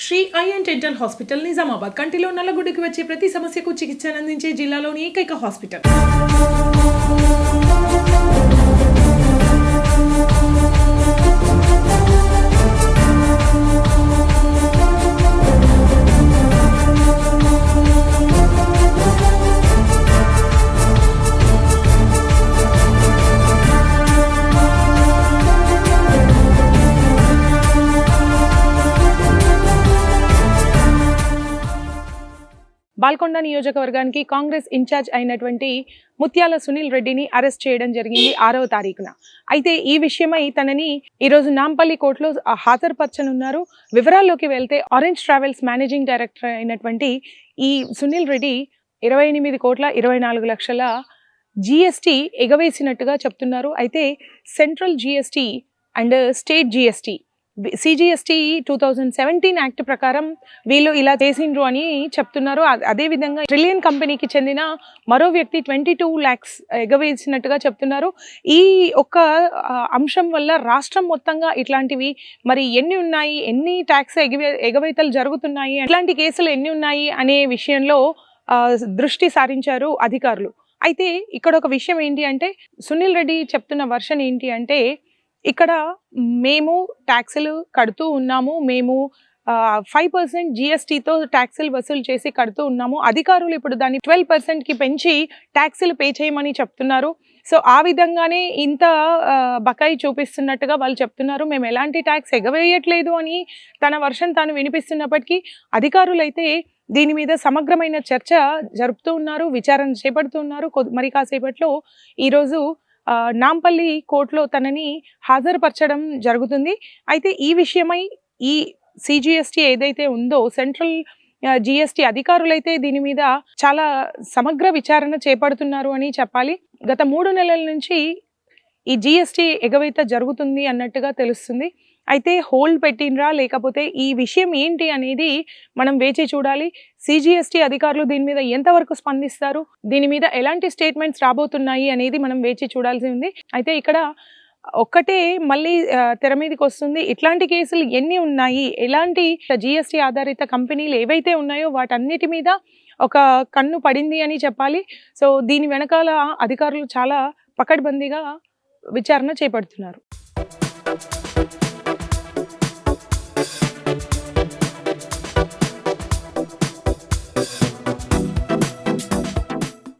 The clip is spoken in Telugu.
Shri IN dental hospital Nizamabad కంటిలో నల్లగుడ్డుకి వచ్చే ప్రతి సమస్యకు చికిత్సను అందించే జిల్లాలోని ఏకైక హాస్పిటల్. బాల్కొండ నియోజకవర్గానికి కాంగ్రెస్ ఇన్ఛార్జ్ అయినటువంటి ముత్యాల సునీల్ రెడ్డిని అరెస్ట్ చేయడం జరిగింది 6వ తారీఖున. అయితే ఈ విషయమై తనని ఈరోజు నాంపల్లి కోర్టులో హాజరుపరచనున్నారు. వివరాల్లోకి వెళ్తే ఆరెంజ్ ట్రావెల్స్ మేనేజింగ్ డైరెక్టర్ అయినటువంటి ఈ సునీల్ రెడ్డి 28,24,00,000 GST ఎగవేసినట్టుగా చెప్తున్నారు. అయితే central GST and state GST CGST 2017 act ప్రకారం వీళ్ళు ఇలా చేసిండ్రు అని చెప్తున్నారు. అదేవిధంగా ట్రిలియన్ కంపెనీకి చెందిన మరో వ్యక్తి 22 lakhs ఎగవేసినట్టుగా చెప్తున్నారు. ఈ ఒక్క అంశం వల్ల రాష్ట్రం మొత్తంగా ఇట్లాంటివి మరి ఎన్ని ఉన్నాయి, ఎన్ని ట్యాక్స్ ఎగవేతలు జరుగుతున్నాయి, ఇట్లాంటి కేసులు ఎన్ని ఉన్నాయి అనే విషయంలో దృష్టి సారించారు అధికారులు. అయితే ఇక్కడ ఒక విషయం ఏంటి అంటే, సునీల్ రెడ్డి చెప్తున్న వర్షన్ ఏంటి అంటే, ఇక్కడ మేము ట్యాక్సులు కడుతూ ఉన్నాము, మేము 5% GSTతో ట్యాక్సులు వసూలు చేసి కడుతూ ఉన్నాము. అధికారులు ఇప్పుడు దాన్ని 12%కి పెంచి ట్యాక్సులు పే చేయమని చెప్తున్నారు. సో ఆ విధంగానే ఇంత బకాయి చూపిస్తున్నట్టుగా వాళ్ళు చెప్తున్నారు. మేము ఎలాంటి ట్యాక్స్ ఎగవేయట్లేదు అని తన వర్షన్ తాను వినిపిస్తున్నప్పటికీ అధికారులైతే దీని మీద సమగ్రమైన చర్చ జరుపుతూ ఉన్నారు, విచారణ చేపడుతూ ఉన్నారు. మరి కాసేపట్లో ఈరోజు నాంపల్లి కోర్టులో తనని హాజరుపరచడం జరుగుతుంది. అయితే ఈ విషయమై ఈ CGST ఏదైతే ఉందో సెంట్రల్ GST అధికారులైతే దీని మీద చాలా సమగ్ర విచారణ చేపడుతున్నారు అని చెప్పాలి. గత 3 నెలల నుంచి ఈ GST ఎగవేత జరుగుతుంది అన్నట్టుగా తెలుస్తుంది. అయితే హోల్డ్ పెట్టినరా లేకపోతే ఈ విషయం ఏంటి అనేది మనం వేచి చూడాలి. CGST అధికారులు దీని మీద ఎంతవరకు స్పందిస్తారు, దీని మీద ఎలాంటి స్టేట్మెంట్స్ రాబోతున్నాయి అనేది మనం వేచి చూడాల్సి ఉంది. అయితే ఇక్కడ ఒక్కటే మళ్ళీ తెర మీదకి వస్తుంది, ఇట్లాంటి కేసులు ఎన్ని ఉన్నాయి, ఎలాంటి GST ఆధారిత కంపెనీలు ఏవైతే ఉన్నాయో వాటన్నిటి మీద ఒక కన్ను పడింది అని చెప్పాలి. సో దీని వెనకాల అధికారులు చాలా పకడ్బందీగా విచారణ చేపడుతున్నారు.